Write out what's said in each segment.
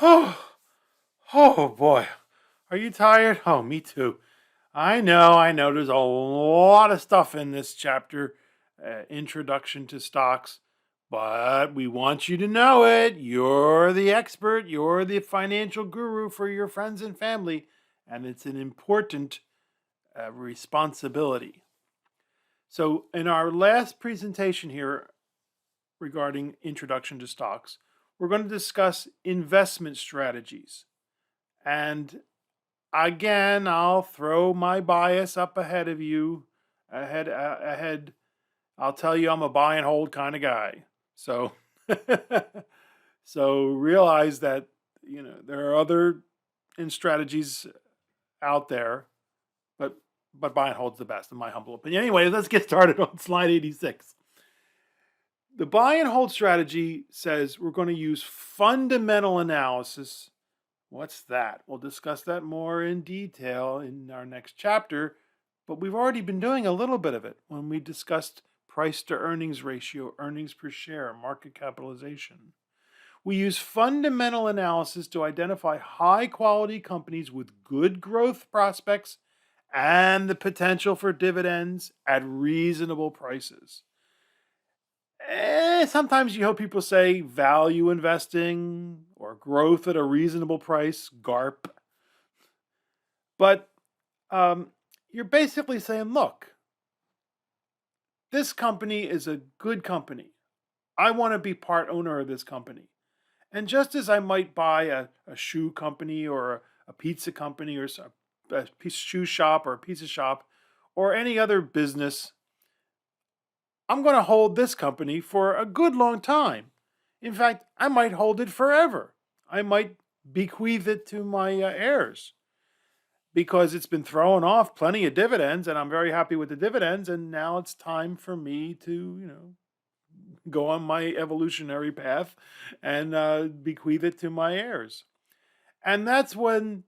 Oh, oh boy. Are you tired? Oh, me too. I know. There's a lot of stuff in this chapter, introduction to stocks, but we want you to know it. You're the expert. You're the financial guru for your friends and family, and it's an important responsibility. So, in our last presentation here regarding introduction to stocks, we're going to discuss investment strategies. And again, I'll throw my bias up ahead of you, ahead. I'll tell you I'm a buy and hold kind of guy. So, so realize that there are other strategies out there, but buy and hold's the best in my humble opinion. Anyway, let's get started on slide 86. The buy and hold strategy says we're going to use fundamental analysis. What's that? We'll discuss that more in detail in our next chapter, but we've already been doing a little bit of it when we discussed price to earnings ratio, earnings per share, market capitalization. We use fundamental analysis to identify high quality companies with good growth prospects and the potential for dividends at reasonable prices. Sometimes you hear people say value investing or growth at a reasonable price, GARP. But you're basically saying, look, this company is a good company. I want to be part owner of this company. And just as I might buy a shoe company or a pizza company or a shoe shop or a pizza shop or any other business, I'm going to hold this company for a good long time. In fact, I might hold it forever. I might bequeath it to my heirs because it's been throwing off plenty of dividends and I'm very happy with the dividends. And now it's time for me to, go on my evolutionary path and bequeath it to my heirs. And that's when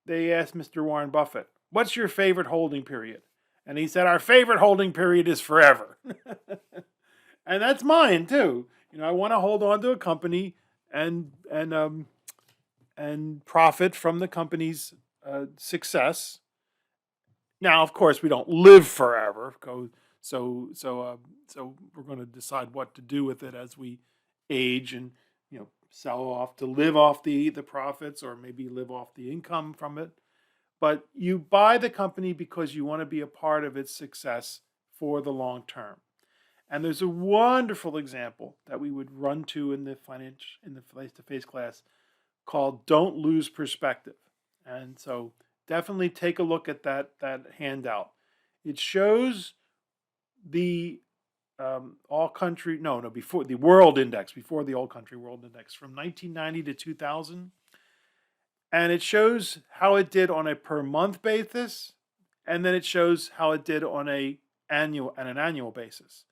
they asked Mr. Warren Buffett, what's your favorite holding period? And he said, our favorite holding period is forever. And that's mine too. I want to hold on to a company and profit from the company's success. Now, of course, we don't live forever. So we're going to decide what to do with it as we age and sell off to live off the profits or maybe live off the income from it. But you buy the company because you want to be a part of its success for the long term. And there's a wonderful example that we would run to in the face-to-face class called "Don't Lose Perspective." And so definitely take a look at that handout. It shows the before the world index, before the all country world index from 1990 to 2000. And it shows how it did on a per month basis, and then it shows how it did on an annual basis.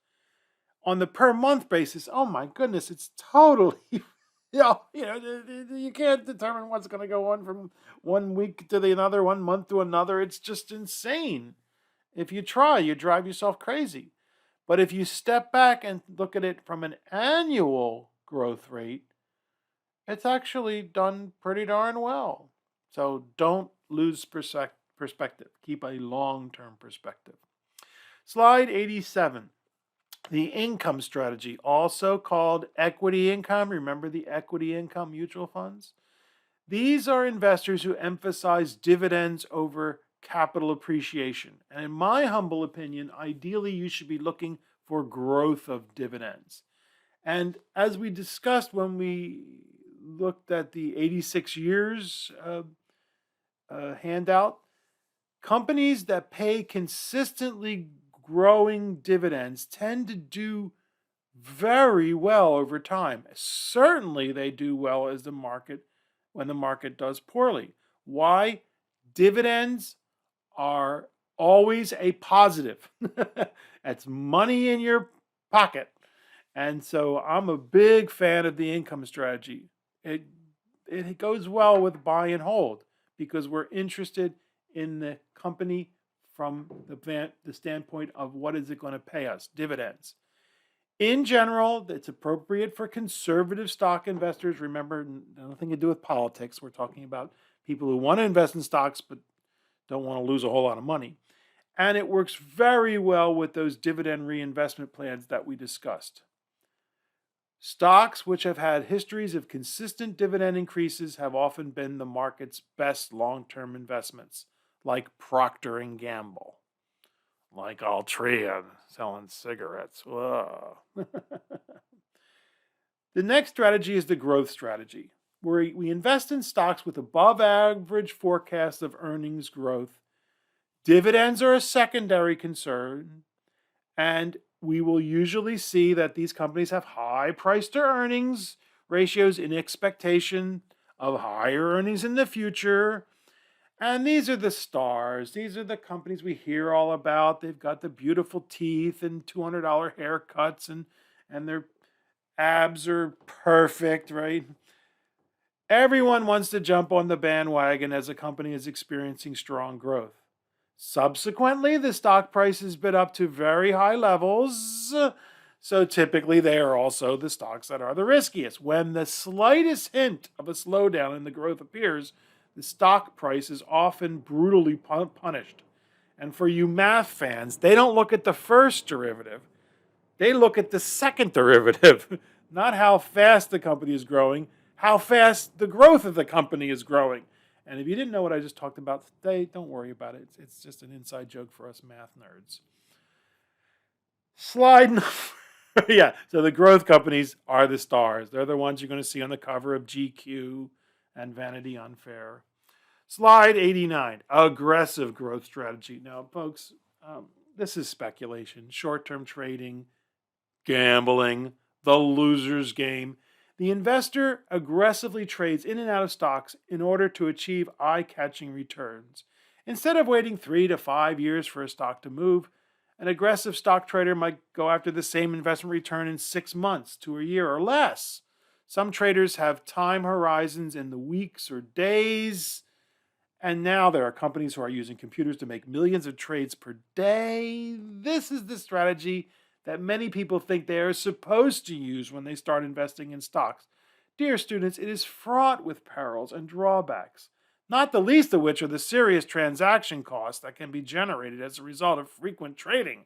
On the per month basis, oh my goodness, it's totally you can't determine what's going to go on from one week to the another, 1 month to another. It's just insane. If you try, you drive yourself crazy. But if you step back and look at it from an annual growth rate, it's actually done pretty darn well. So don't lose perspective. Keep a long-term perspective. Slide 87. The income strategy, also called equity income. Remember the equity income mutual funds? These are investors who emphasize dividends over capital appreciation. And in my humble opinion, ideally you should be looking for growth of dividends. And as we discussed when we looked at the 86 years handout, companies that pay consistently growing dividends tend to do very well over time. Certainly they do well when the market does poorly. Why? Dividends are always a positive. That's money in your pocket. And so I'm a big fan of the income strategy. It goes well with buy and hold because we're interested in the company from the standpoint of what is it going to pay us, dividends. In general, it's appropriate for conservative stock investors. Remember, nothing to do with politics. We're talking about people who want to invest in stocks but don't want to lose a whole lot of money. And it works very well with those dividend reinvestment plans that we discussed. Stocks which have had histories of consistent dividend increases have often been the market's best long-term investments, like Procter and Gamble, like Altria selling cigarettes. Whoa. The next strategy is the growth strategy, where we invest in stocks with above average forecasts of earnings growth. Dividends are a secondary concern, and we will usually see that these companies have high price to earnings ratios in expectation of higher earnings in the future. And these are the stars. These are the companies we hear all about. They've got the beautiful teeth and $200 haircuts, and their abs are perfect, right? Everyone wants to jump on the bandwagon as a company is experiencing strong growth. Subsequently, the stock price has been up to very high levels, so typically they are also the stocks that are the riskiest. When the slightest hint of a slowdown in the growth appears, the stock price is often brutally punished. And for you math fans, they don't look at the first derivative. They look at the second derivative, not how fast the company is growing, how fast the growth of the company is growing. And if you didn't know what I just talked about today, don't worry about it. It's just an inside joke for us math nerds. Slide number. Yeah, so the growth companies are the stars. They're the ones you're going to see on the cover of GQ and Vanity Unfair. Slide 89, aggressive growth strategy. Now, folks, this is speculation, short-term trading, gambling, the loser's game. The investor aggressively trades in and out of stocks in order to achieve eye-catching returns. Instead of waiting 3 to 5 years for a stock to move, an aggressive stock trader might go after the same investment return in 6 months to a year or less. Some traders have time horizons in the weeks or days. And now there are companies who are using computers to make millions of trades per day. This is the strategy that many people think they are supposed to use when they start investing in stocks. Dear students, it is fraught with perils and drawbacks, not the least of which are the serious transaction costs that can be generated as a result of frequent trading.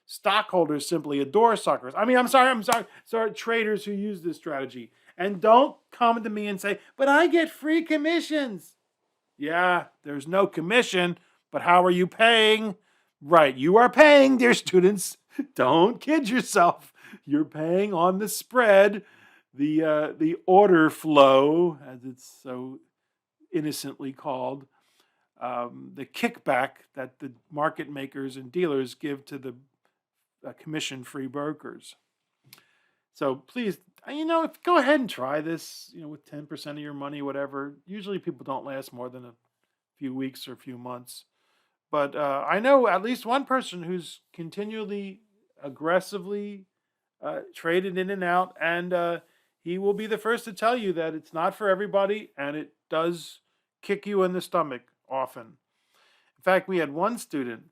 Stockholders simply adore suckers. I'm sorry, traders who use this strategy. And don't come to me and say, but I get free commissions. Yeah, there's no commission, but how are you paying? Right, you are paying, dear students. Don't kid yourself. You're paying on the spread, the order flow, as it's so innocently called, the kickback that the market makers and dealers give to the commission-free brokers. So please, go ahead and try this, with 10% of your money, whatever. Usually people don't last more than a few weeks or a few months. But I know at least one person who's continually, aggressively traded in and out, and he will be the first to tell you that it's not for everybody, and it does kick you in the stomach often. In fact, we had one student,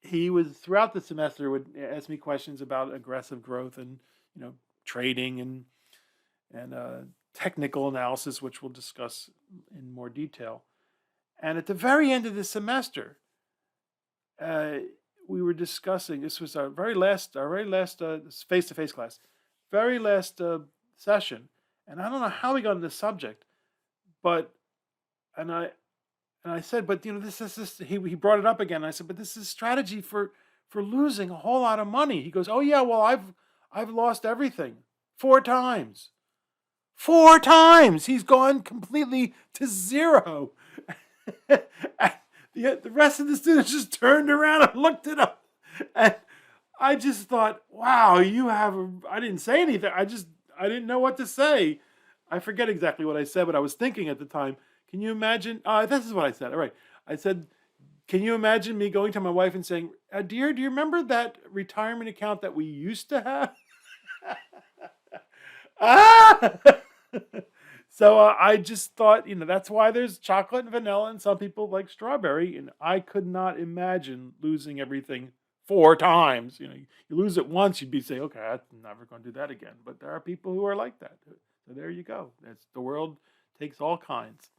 he was throughout the semester would ask me questions about aggressive growth and trading and technical analysis, which we'll discuss in more detail. And at the very end of the semester, we were discussing. This was our very last face-to-face class, very last session. And I don't know how we got on this subject, but I said, but this is he brought it up again. I said, but this is strategy for losing a whole lot of money. He goes, oh yeah, well I've lost everything 4 times. 4 times he's gone completely to zero. The rest of the students just turned around and looked it up, and I just thought, wow, I didn't say anything. I didn't know what to say. I forget exactly what I said, but I was thinking at the time. Can you imagine? This is what I said. All right. I said, can you imagine me going to my wife and saying, dear, do you remember that retirement account that we used to have? So I just thought, that's why there's chocolate and vanilla, and some people like strawberry, and I could not imagine losing everything 4 times. You lose it once, you'd be saying, okay, I'm never going to do that again. But there are people who are like that. So there you go. The world takes all kinds.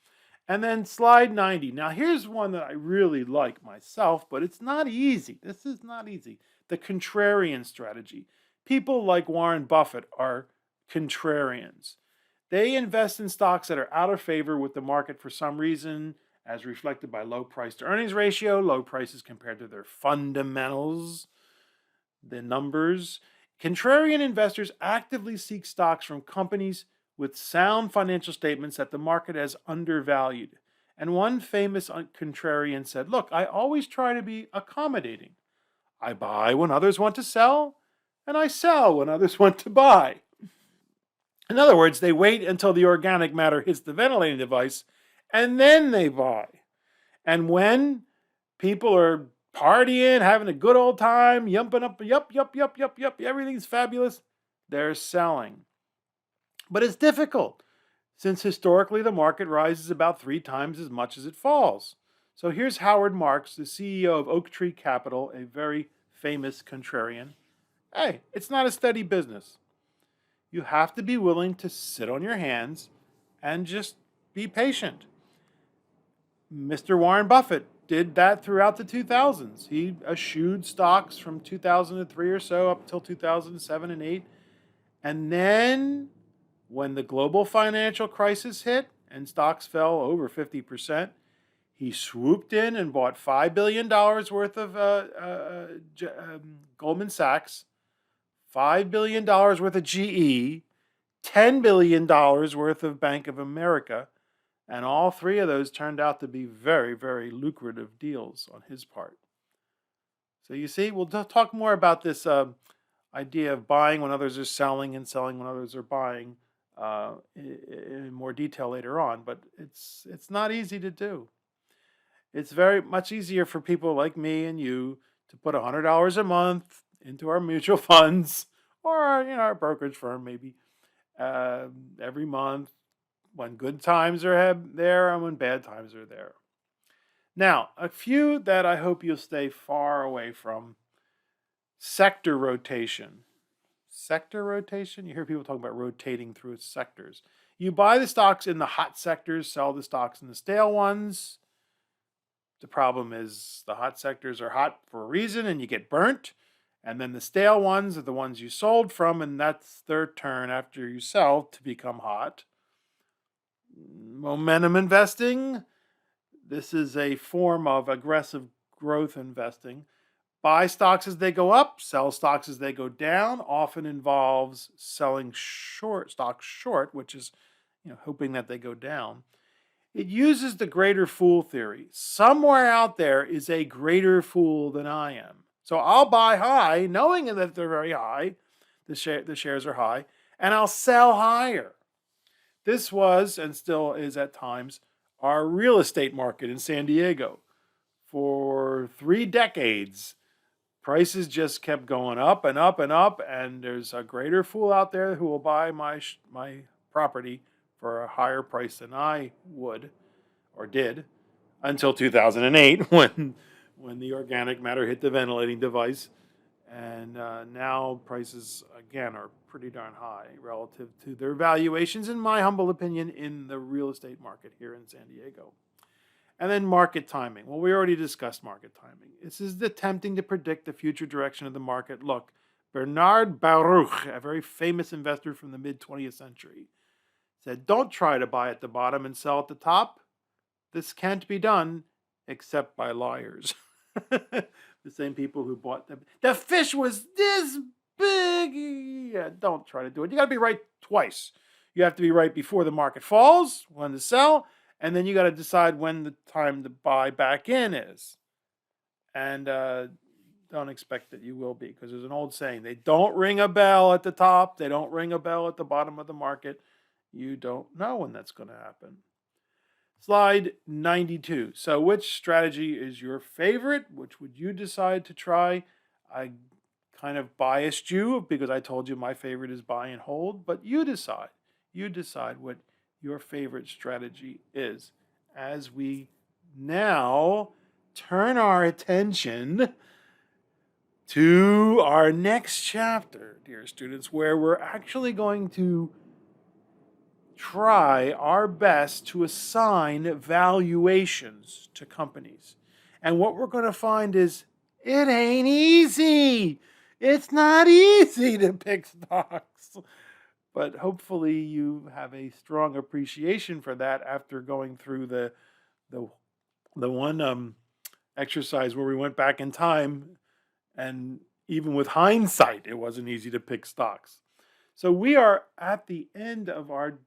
And then slide 90. Now, here's one that I really like myself, but it's not easy. This is not easy. The contrarian strategy. People like Warren Buffett are contrarians. They invest in stocks that are out of favor with the market for some reason, as reflected by low price to earnings ratio, low prices compared to their fundamentals, the numbers. Contrarian investors actively seek stocks from companies with sound financial statements that the market has undervalued. And one famous contrarian said, look, I always try to be accommodating. I buy when others want to sell, and I sell when others want to buy. In other words, they wait until the organic matter hits the ventilating device, and then they buy. And when people are partying, having a good old time, yumping up, yup, everything's fabulous, they're selling. But it's difficult, since historically the market rises about 3 times as much as it falls. So here's Howard Marks, the CEO of Oak Tree Capital, a very famous contrarian. Hey, it's not a steady business. You have to be willing to sit on your hands and just be patient. Mr. Warren Buffett did that throughout the 2000s. He eschewed stocks from 2003 or so up until 2007 and 8. And then when the global financial crisis hit and stocks fell over 50%, he swooped in and bought $5 billion worth of Goldman Sachs, $5 billion worth of GE, $10 billion worth of Bank of America, and all 3 of those turned out to be very, very lucrative deals on his part. So you see, we'll talk more about this idea of buying when others are selling and selling when others are buying in more detail later on. But it's not easy to do. It's very much easier for people like me and you to put $100 a month into our mutual funds or our brokerage firm maybe every month when good times are there and when bad times are there. Now, a few that I hope you'll stay far away from. Sector rotation. Sector rotation? You hear people talking about rotating through sectors. You buy the stocks in the hot sectors, sell the stocks in the stale ones. The problem is the hot sectors are hot for a reason and you get burnt. And then the stale ones are the ones you sold from, and that's their turn after you sell to become hot. Momentum investing. This is a form of aggressive growth investing. Buy stocks as they go up, sell stocks as they go down. Often involves selling stocks short, which is hoping that they go down. It uses the greater fool theory. Somewhere out there is a greater fool than I am. So I'll buy high, knowing that they're very high, the shares are high, and I'll sell higher. This was, and still is at times, our real estate market in San Diego. For 3 decades, prices just kept going up and up and up, and there's a greater fool out there who will buy my property for a higher price than I would or did until 2008 when the organic matter hit the ventilating device. And now prices, again, are pretty darn high relative to their valuations, in my humble opinion, in the real estate market here in San Diego. And then market timing. Well, we already discussed market timing. This is attempting to predict the future direction of the market. Look, Bernard Baruch, a very famous investor from the mid-20th century, said, don't try to buy at the bottom and sell at the top. This can't be done except by liars. The same people who bought them. The fish was this big. Yeah, don't try to do it. You got to be right twice. You have to be right before the market falls, when to sell, and then you got to decide when the time to buy back in is. And don't expect that you will be, because there's an old saying, they don't ring a bell at the top, they don't ring a bell at the bottom of the market. You don't know when that's going to happen. Slide 92. So which strategy is your favorite? Which would you decide to try? I kind of biased you because I told you my favorite is buy and hold, but you decide. You decide what your favorite strategy is. As we now turn our attention to our next chapter, dear students, where we're actually going to try our best to assign valuations to companies. And what we're going to find is it ain't easy. It's not easy to pick stocks. But hopefully you have a strong appreciation for that after going through the one exercise where we went back in time, and even with hindsight, it wasn't easy to pick stocks. So we are at the end of our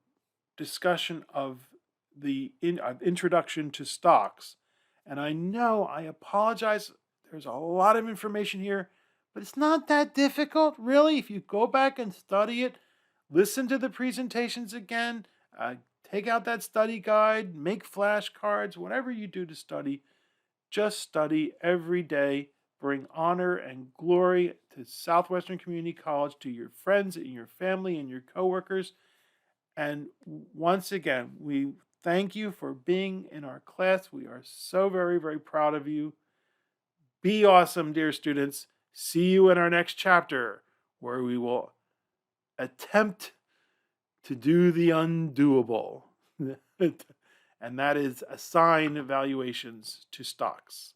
discussion of the introduction to stocks. And I know, I apologize, there's a lot of information here, but it's not that difficult, really. If you go back and study it, listen to the presentations again, take out that study guide, make flashcards, whatever you do to study, just study every day. Bring honor and glory to Southwestern Community College, to your friends and your family and your coworkers. And once again, we thank you for being in our class. We are so very, very proud of you. Be awesome, dear students. See you in our next chapter, where we will attempt to do the undoable. And that is assign valuations to stocks.